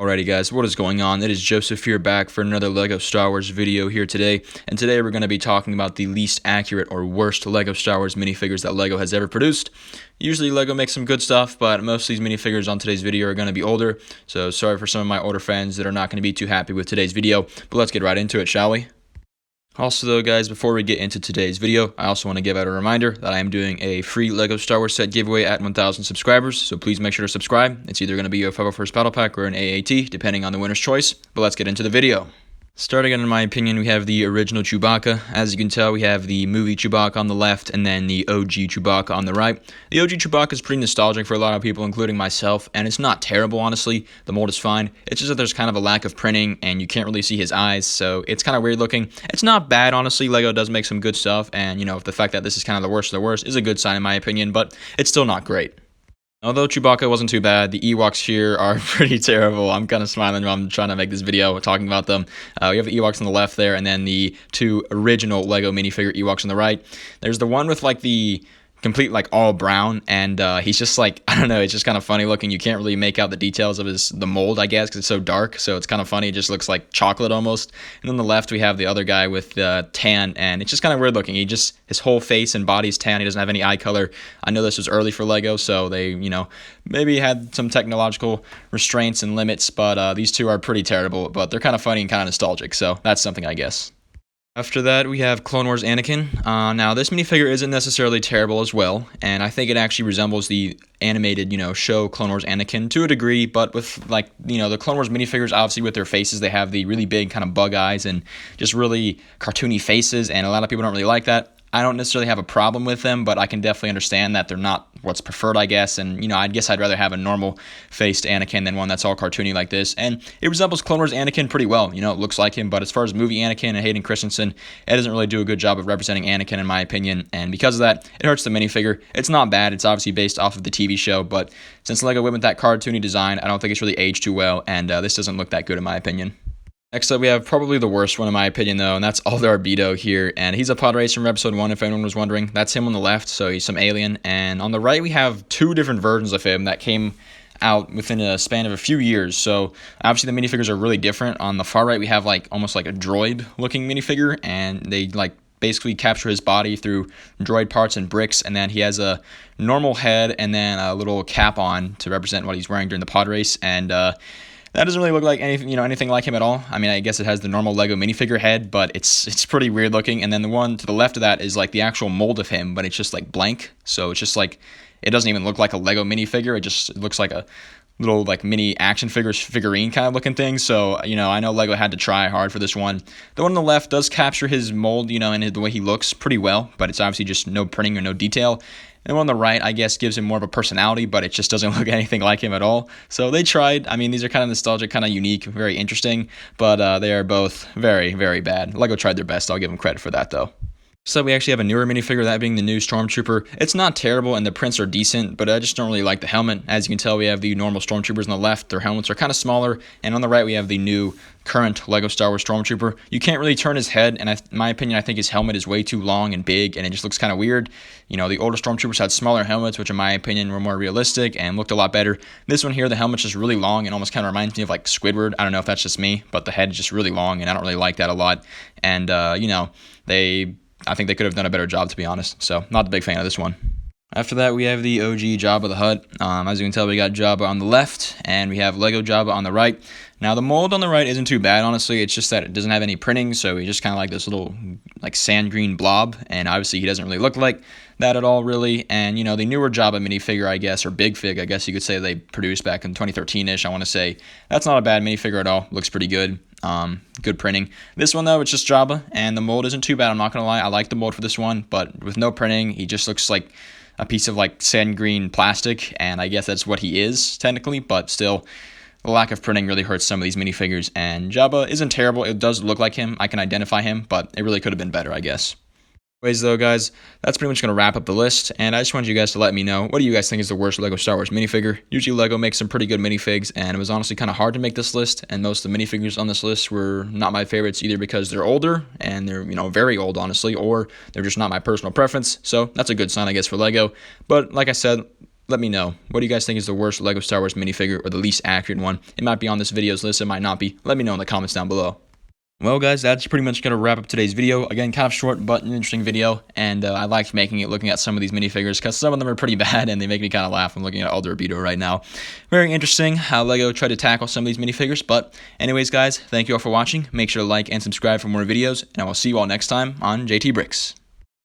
Alrighty guys, what is going on? It is Joseph here, back for another LEGO Star Wars video here today. And today we're going to be talking about the least accurate or worst LEGO Star Wars minifigures that LEGO has ever produced. Usually LEGO makes some good stuff, but most of these minifigures on today's video are going to be older. So sorry for some of my older fans that are not going to be too happy with today's video. But let's get right into it, shall we? Also though guys, before we get into today's video, I also want to give out a reminder that I am doing a free LEGO Star Wars set giveaway at 1,000 subscribers, so please make sure to subscribe. It's either going to be a 501st Battle Pack or an AAT, depending on the winner's choice, but let's get into the video. Starting in my opinion, we have the original Chewbacca. As you can tell, we have the movie Chewbacca on the left and then the OG Chewbacca on the right. The OG Chewbacca is pretty nostalgic for a lot of people, including myself, and it's not terrible, honestly. The mold is fine. It's just that there's kind of a lack of printing, and you can't really see his eyes, so it's kind of weird looking. It's not bad, honestly. LEGO does make some good stuff, and, you know, the fact that this is kind of the worst of the worst is a good sign in my opinion, but it's still not great. Although Chewbacca wasn't too bad, the Ewoks here are pretty terrible. I'm kind of smiling while I'm trying to make this video talking about them. We have the Ewoks on the left there, and then the two original LEGO minifigure Ewoks on the right. There's the one with like the complete like all brown, and he's just like, I don't know, it's just kind of funny looking. You can't really make out the details of the mold, I guess, because it's so dark, so it's kind of funny. It just looks like chocolate almost. And on the left we have the other guy with tan, and it's just kind of weird looking. His whole face and body's tan. He doesn't have any eye color. I know this was early for LEGO, so they, you know, maybe had some technological restraints and limits, but these two are pretty terrible, but they're kind of funny and kind of nostalgic, so that's something, I guess. After that, we have Clone Wars Anakin. Now, this minifigure isn't necessarily terrible as well, and I think it actually resembles the animated, show Clone Wars Anakin to a degree, but with, like, the Clone Wars minifigures, obviously with their faces, they have the really big kind of bug eyes and just really cartoony faces, and a lot of people don't really like that. I don't necessarily have a problem with them, but I can definitely understand that they're not what's preferred, I guess. And, I guess I'd rather have a normal-faced Anakin than one that's all cartoony like this. And it resembles Clone Wars Anakin pretty well. It looks like him. But as far as movie Anakin and Hayden Christensen, it doesn't really do a good job of representing Anakin, in my opinion. And because of that, it hurts the minifigure. It's not bad. It's obviously based off of the TV show. But since LEGO went with that cartoony design, I don't think it's really aged too well. And this doesn't look that good, in my opinion. Next up, we have probably the worst one in my opinion, though, and that's Alder Arbito here, and he's a pod racer from episode 1, if anyone was wondering. That's him on the left, so he's some alien, and on the right, we have two different versions of him that came out within a span of a few years. So obviously the minifigures are really different. On the far right, we have almost like a droid-looking minifigure, and they basically capture his body through droid parts and bricks, and then he has a normal head and then a little cap on to represent what he's wearing during the pod race, and that doesn't really look like anything like him at all. I mean, I guess it has the normal LEGO minifigure head, but it's pretty weird looking. And then the one to the left of that is like the actual mold of him, but it's just like blank. So it's just like, it doesn't even look like a LEGO minifigure. It looks like a little like mini action figurine kind of looking thing. So, I know LEGO had to try hard for this one. The one on the left does capture his mold, and the way he looks pretty well, but it's obviously just no printing or no detail. And the one on the right, I guess, gives him more of a personality, but it just doesn't look anything like him at all. So they tried. I mean, these are kind of nostalgic, kind of unique, very interesting, but they are both very, very bad. LEGO tried their best. I'll give them credit for that, though. So we actually have a newer minifigure, that being the new Stormtrooper. It's not terrible, and the prints are decent, but I just don't really like the helmet. As you can tell, we have the normal Stormtroopers on the left. Their helmets are kind of smaller, and on the right, we have the new current LEGO Star Wars Stormtrooper. You can't really turn his head, and in my opinion, I think his helmet is way too long and big, and it just looks kind of weird. The older Stormtroopers had smaller helmets, which in my opinion were more realistic and looked a lot better. This one here, the helmet's just really long and almost kind of reminds me of like Squidward. I don't know if that's just me, but the head is just really long, and I don't really like that a lot. And, I think they could have done a better job, to be honest. So, not a big fan of this one. After that, we have the OG Jabba the Hutt. As you can tell, we got Jabba on the left, and we have Lego Jabba on the right. Now, the mold on the right isn't too bad, honestly. It's just that it doesn't have any printing, so he's just kind of like this little, sand green blob, and obviously he doesn't really look like that at all, really. And, the newer Jabba minifigure, I guess, or Big Fig, I guess you could say they produced back in 2013-ish, I want to say. That's not a bad minifigure at all. Looks pretty good. Good printing. This one, though, it's just Jabba, and the mold isn't too bad, I'm not going to lie. I like the mold for this one, but with no printing, he just looks like a piece of, sand green plastic, and I guess that's what he is, technically, but still, the lack of printing really hurts some of these minifigures, and Jabba isn't terrible. It does look like him. I can identify him, but it really could have been better, I guess. Anyways, though, guys, that's pretty much going to wrap up the list, and I just wanted you guys to let me know, what do you guys think is the worst LEGO Star Wars minifigure? Usually LEGO makes some pretty good minifigs, and it was honestly kind of hard to make this list, and most of the minifigures on this list were not my favorites, either because they're older, and they're, very old, honestly, or they're just not my personal preference, so that's a good sign, I guess, for LEGO. But, like I said, let me know. What do you guys think is the worst LEGO Star Wars minifigure or the least accurate one? It might be on this video's list, it might not be. Let me know in the comments down below. Well, guys, that's pretty much going to wrap up today's video. Again, kind of short, but an interesting video, and I liked making it, looking at some of these minifigures, because some of them are pretty bad, and they make me kind of laugh. I'm looking at Alderabito right now. Very interesting how LEGO tried to tackle some of these minifigures, but anyways, guys, thank you all for watching. Make sure to like and subscribe for more videos, and I will see you all next time on JT Bricks.